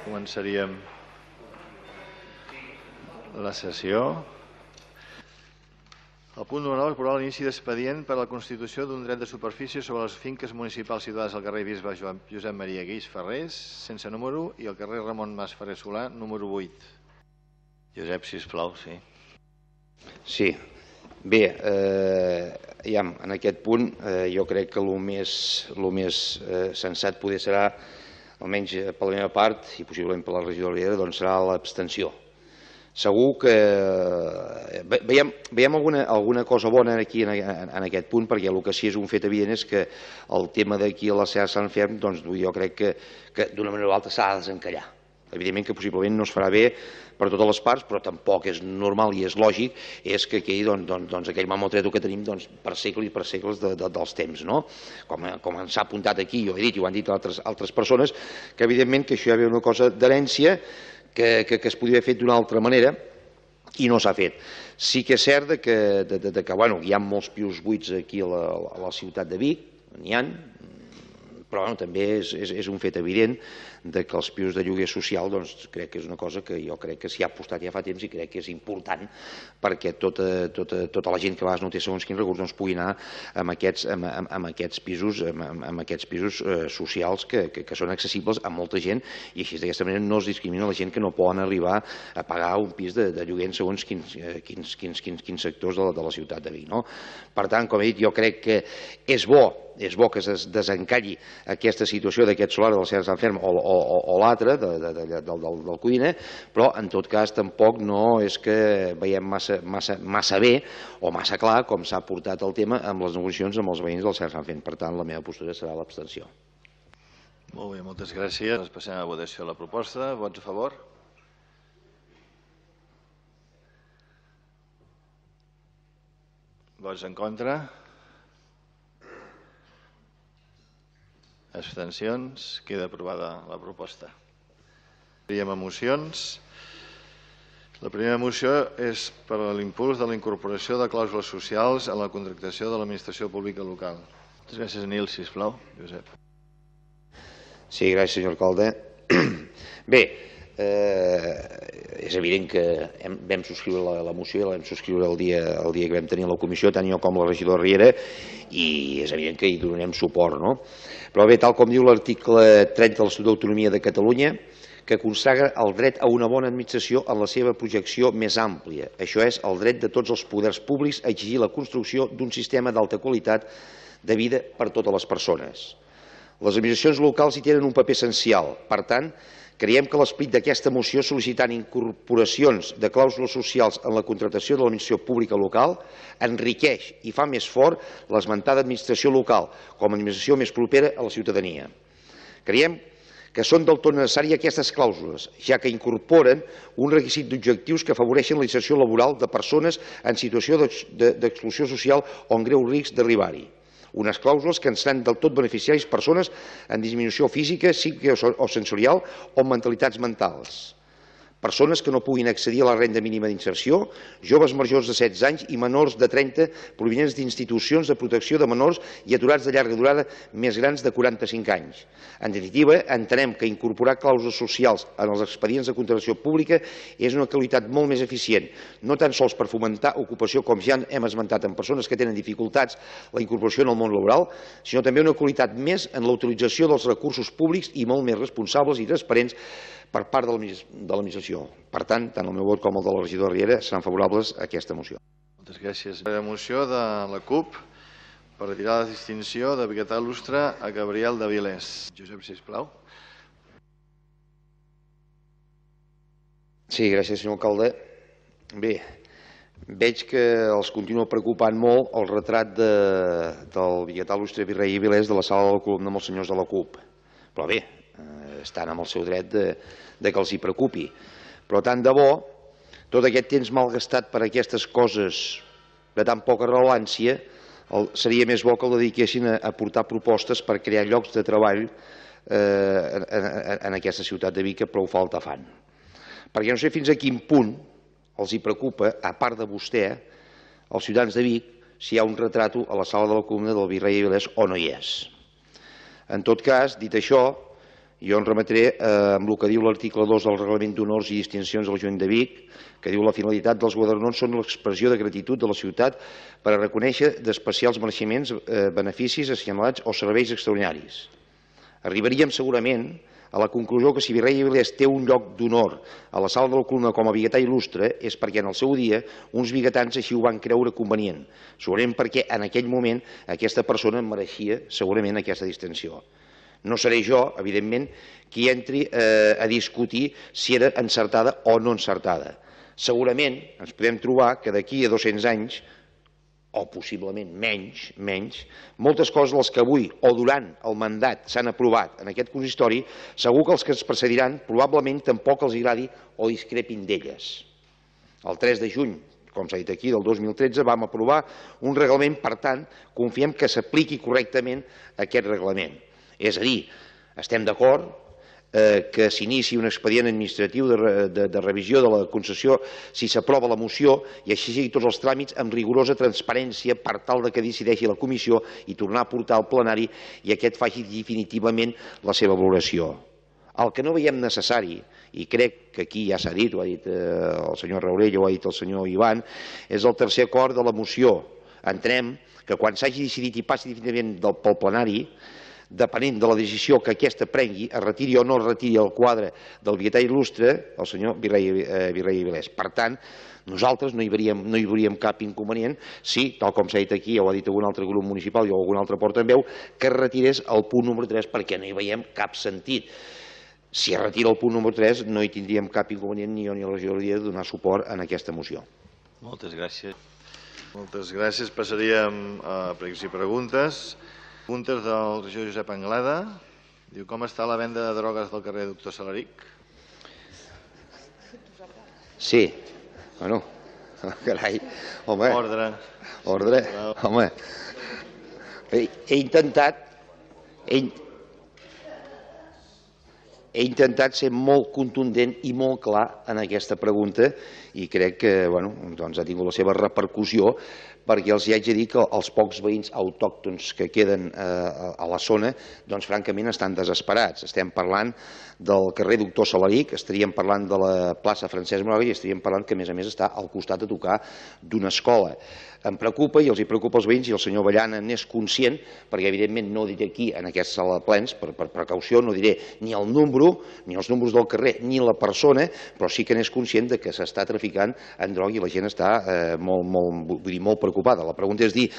Començaríem la sessió. El punt número 9 és aprovar l'inici d'expedient per a la constitució d'un dret de superfície sobre les finques municipals situades al carrer Bisbe Josep Maria Guix Ferrés, sense número, i al carrer Ramon Mas Ferrer Solà, número 8. Josep, sisplau, sí. Sí. Bé, en aquest punt jo crec que el més sensat poder serà, almenys per la meva part i possiblement per la regidoria, doncs serà l'abstenció. Segur que veiem alguna cosa bona aquí en aquest punt, perquè el que sí és un fet evident és que el tema d'aquí a la Serra Sant Ferm, doncs jo crec que d'una manera o altra s'ha de desencallar. Evidentment que possiblement no es farà bé per totes les parts, però tampoc és normal i és lògic que quedi aquell mamotreto que tenim per segles i per segles dels temps. Com s'ha apuntat aquí, jo he dit i ho han dit altres persones, que evidentment que això hi havia una cosa d'herència que es podria haver fet d'una altra manera i no s'ha fet. Sí que és cert que hi ha molts pisos buits aquí a la ciutat de Vic, n'hi ha, però també és un fet evident que els pisos de lloguer social crec que és una cosa que jo crec que s'hi ha apostat ja fa temps i crec que és important perquè tota la gent que a vegades no té segons quins recursos pugui anar amb aquests pisos socials que són accessibles a molta gent i així d'aquesta manera no es discrimina la gent que no poden arribar a pagar un pis de lloguer en segons quins sectors de la ciutat de Vic. Per tant, com he dit, jo crec que és bo que es desencalli aquesta situació d'aquest solar de la Serra Sant Ferm o l'altre, del Codina, però en tot cas tampoc no és que veiem massa bé o massa clar com s'ha portat el tema amb les negociacions amb els veïns del Serra Sant Ferm. Per tant, la meva postura serà l'abstenció. Molt bé, moltes gràcies. Ens passem a la votació de la proposta. Vots a favor? Vots en contra? Abstencions? Queda aprovada la proposta. Teníem mocions. La primera moció és per a l'impuls de la incorporació de clàusules socials en la contractació de l'administració pública local. Moltes gràcies, Nil, sisplau. Josep. Sí, gràcies, senyor alcalde. Bé, és evident que vam subscriure la moció i la vam subscriure el dia que vam tenir la comissió, tant jo com la regidora Riera, i és evident que hi donarem suport. Però bé, tal com diu l'article 30 de l'Estatut d'Autonomia de Catalunya, que consagra el dret a una bona administració en la seva projecció més àmplia. Això és, el dret de tots els poders públics a exigir la construcció d'un sistema d'alta qualitat de vida per a totes les persones. Les administracions locals hi tenen un paper essencial. Per tant, creiem que l'esperit d'aquesta moció sol·licitant incorporacions de clàusules socials en la contractació de l'administració pública local enriqueix i fa més fort l'esmentada administració local com a administració més propera a la ciutadania. Creiem que són del tot necessàries aquestes clàusules, ja que incorporen un requisit d'objectius que afavoreixen la inserció laboral de persones en situació d'exclusió social o en greu risc d'arribar-hi. Unes clàusules que ens seran del tot beneficiaris persones en disminució física, psíquica o sensorial o amb mentalitats mentals. Persones que no puguin accedir a la renda mínima d'inserció, joves majors de 16 anys i menors de 30 provinents d'institucions de protecció de menors i aturats de llarga durada més grans de 45 anys. En definitiva, entenem que incorporar clàusules socials en els expedients de contractació pública és una qualitat molt més eficient, no tan sols per fomentar ocupació, com ja hem esmentat en persones que tenen dificultats la incorporació en el món laboral, sinó també una qualitat més en la utilització dels recursos públics i molt més responsables i transparents per part de l'administració. Per tant, tant el meu vot com el de la regidora Riera seran favorables a aquesta moció. Moltes gràcies. La moció de la CUP per retirar la distinció de Vigatà Il·lustre a Gabriel de Vilés. Josep, sisplau. Sí, gràcies, senyor alcalde. Bé, veig que els continua preocupant molt el retrat del Vigatà Il·lustre Virrei i Vilés de la sala de la columna amb els senyors de la CUP. Però bé, estan amb el seu dret que els hi preocupi. Però tant de bo, tot aquest temps malgastat per aquestes coses de tan poca rellevància, seria més bo que el dediquessin a portar propostes per crear llocs de treball en aquesta ciutat de Vic que prou falta fan. Perquè no sé fins a quin punt els hi preocupa, a part de vostè, als ciutadans de Vic, si hi ha un retrato a la sala de la columna del Virrei i Vilés o no hi és. En tot cas, dit això, Jo em remetré amb el que diu l'article 2 del Reglament d'Honors i Distincions del Ajuntament de Vic, que diu la finalitat dels guardonons són l'expressió de gratitud de la ciutat per a reconèixer d'especials mereixements, beneficis assenyalats o serveis extraordinaris. Arribaríem segurament a la conclusió que si Virrei Avilés té un lloc d'honor a la sala de la columna com a biguetà il·lustre és perquè en el seu dia uns biguetans així ho van creure convenient, segurament perquè en aquell moment aquesta persona mereixia segurament aquesta distinció. No seré jo, evidentment, qui entri a discutir si era encertada o no encertada. Segurament ens podem trobar que d'aquí a 200 anys, o possiblement menys, moltes coses de les que avui o durant el mandat s'han aprovat en aquest consistori, segur que els que ens precediran probablement tampoc els agradi o discrepin d'elles. El 3 de juny, com s'ha dit aquí, del 2013, vam aprovar un reglament, per tant, confiem que s'apliqui correctament aquest reglament. És a dir, estem d'acord que s'inici un expedient administratiu de revisió de la concessió si s'aprova la moció i així sigui tots els tràmits amb rigorosa transparència per tal que decideixi la comissió i tornar a portar al plenari i aquest faci definitivament la seva valoració. El que no veiem necessari, i crec que aquí ja s'ha dit, ho ha dit el senyor Raurell o ho ha dit el senyor Ivan, és el tercer acord de la moció. Entenem que quan s'hagi decidit i passi definitivament pel plenari, depenent de la decisió que aquesta prengui, es retiri o no es retiri el quadre del biguetà il·lustre, el senyor Virrei Avilés. Per tant, nosaltres no hi veuríem cap inconvenient si, tal com s'ha dit aquí, o ha dit algun altre grup municipal o algun altre portaveu, que es retirés el punt número 3 perquè no hi veiem cap sentit. Si es retira el punt número 3 no hi tindríem cap inconvenient ni jo ni la regidoria de donar suport a aquesta moció. Moltes gràcies. Moltes gràcies. Passaríem a preguntes. Preguntes del regidor Josep Anglada. Diu, com està la venda de drogues del carrer Doctor Salaric? Sí. Bueno, carai. Home. Ordre. Ordre. Home. He intentat ser molt contundent i molt clar en aquesta pregunta i crec que ha tingut la seva repercussió perquè els haig de dir que els pocs veïns autòctons que queden a la zona, doncs francament estan desesperats. Estem parlant del carrer Doctor Salaric, estaríem parlant de la plaça Francesc Moraga i estaríem parlant que a més està al costat a tocar d'una escola. Em preocupa i els preocupa als veïns i el senyor Ballana n'és conscient, perquè evidentment no diré aquí en aquesta sala de plens, per precaució, no diré ni el número, ni els números del carrer, ni la persona, però sí que n'és conscient que s'està traficant en droga i la gent està molt preocupada. La pregunta és dir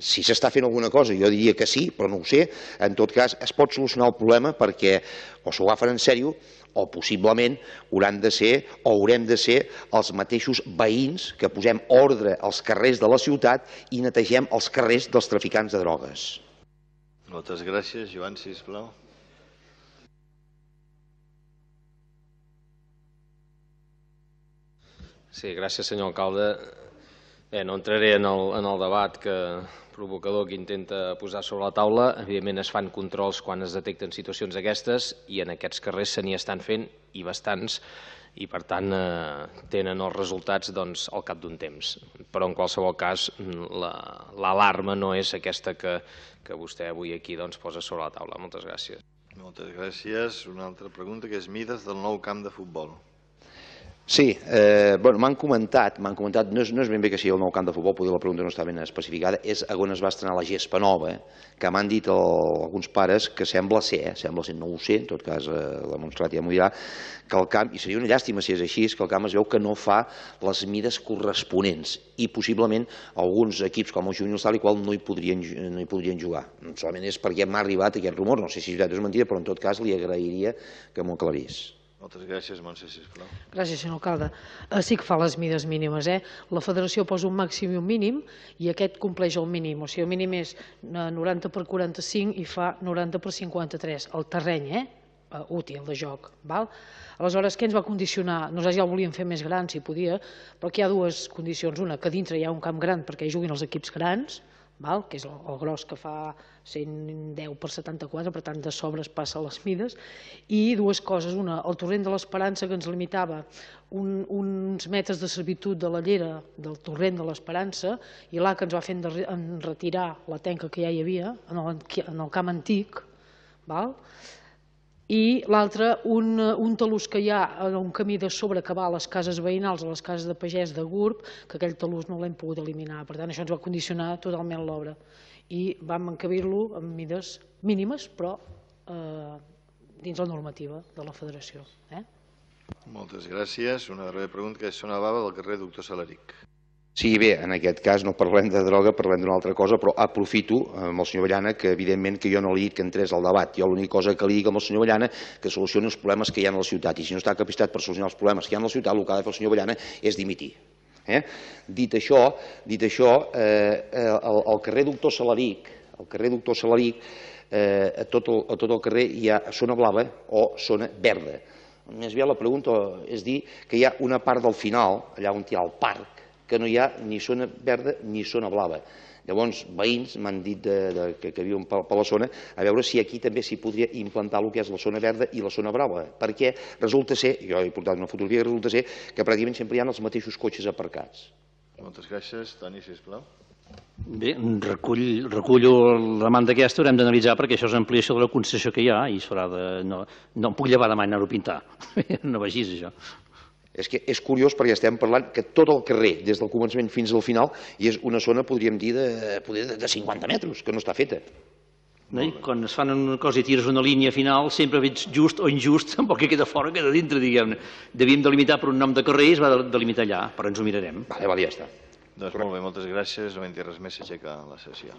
si s'està fent alguna cosa, jo diria que sí, però no ho sé. En tot cas, es pot solucionar el problema perquè o s'ho agafen en sèrio o possiblement haurem de ser els mateixos veïns que posem ordre als carrers de la ciutat i netegem els carrers dels traficants de drogues. Moltes gràcies. Joan, sisplau. Sí, gràcies, senyor alcalde. Bé, no entraré en el debat provocador que intenta posar sobre la taula. Evidentment es fan controls quan es detecten situacions d'aquestes i en aquests carrers se n'hi estan fent i bastants i per tant tenen els resultats al cap d'un temps. Però en qualsevol cas l'alarma no és aquesta que vostè avui aquí posa sobre la taula. Moltes gràcies. Moltes gràcies. Una altra pregunta que és mides del nou camp de futbol. Sí, m'han comentat, no és ben bé que sigui el nou camp de futbol, potser la pregunta no està ben especificada, és on es va estrenar la gespa nova, que m'han dit alguns pares que sembla ser, no ho sé, en tot cas la Montserrat ja m'ho dirà, que el camp, i seria una llàstima si és així, que el camp es veu que no fa les mides corresponents i possiblement alguns equips com el Juvenil tal i qual no hi podrien jugar. Solament és perquè m'ha arribat aquest rumor, no sé si és veritat o és mentida, però en tot cas li agrairia que m'ho aclarís. Moltes gràcies, Montse, sisplau. Gràcies, senyor alcalde. Sí que fa les mides mínimes. La federació posa un màxim i un mínim i aquest compleix el mínim. O sigui, el mínim és 90 per 45 i fa 90 per 53. El terreny, útil de joc. Aleshores, què ens va condicionar? Nosaltres ja el volíem fer més gran, si podia, però aquí hi ha dues condicions. Una, que dintre hi ha un camp gran perquè hi juguin els equips grans, que és el gros que fa 110 per 74, per tant de sobre es passa les mides, i dues coses. Una, el torrent de l'Esperança, que ens limitava uns metres de servitud de la llera del torrent de l'Esperança, i l'A que ens va fer retirar la tenca que ja hi havia en el camp antic, i l'altre, un talús que hi ha en un camí de sobrecavar les cases veïnals, a les cases de pagès de GURB, que aquell talús no l'hem pogut eliminar. Per tant, això ens va condicionar totalment l'obra. I vam encabir-lo amb mides mínimes, però dins la normativa de la federació. Moltes gràcies. Una darrera pregunta, que és Sona Bava, del carrer Doctor Salaric. Sí, bé, en aquest cas no parlem de droga, parlem d'una altra cosa, però aprofito amb el senyor Ballana que evidentment que jo no li he dit que entrés al debat. Jo l'única cosa que li dic amb el senyor Ballana que solucioni els problemes que hi ha a la ciutat, i si no està capacitat per solucionar els problemes que hi ha a la ciutat, el que ha de fer el senyor Ballana és dimitir. Dit això, al carrer Doctor Salaric, a tot el carrer hi ha zona blava o zona verda. Més bé la pregunta és dir que hi ha una part del final, allà on hi ha el parc, que no hi ha ni zona verda ni zona blava. Llavors, veïns m'han dit que viuen per la zona, a veure si aquí també s'hi podria implantar el que és la zona verda i la zona blava, perquè resulta ser, jo he portat una fotografia, resulta ser que pràcticament sempre hi ha els mateixos cotxes aparcats. Moltes gràcies. Toni, sisplau. Bé, recullo la demanda aquesta, haurem d'analitzar perquè això és ampliació de la concessió que hi ha i s'haurà de... No em puc llevar demà i anar-ho a pintar. No vegis això. És que és curiós perquè estem parlant que tot el carrer, des del començament fins al final, i és una zona, podríem dir, de 50 metres, que no està feta. Quan es fan una cosa i tires una línia final, sempre veig just o injust, tampoc que queda fora, queda dintre, diguem-ne. Devíem delimitar per un nom de carrer i es va delimitar allà, però ens ho mirarem. Vale, ja està. Doncs molt bé, moltes gràcies. No hi ha res més, s'aixeca la sessió.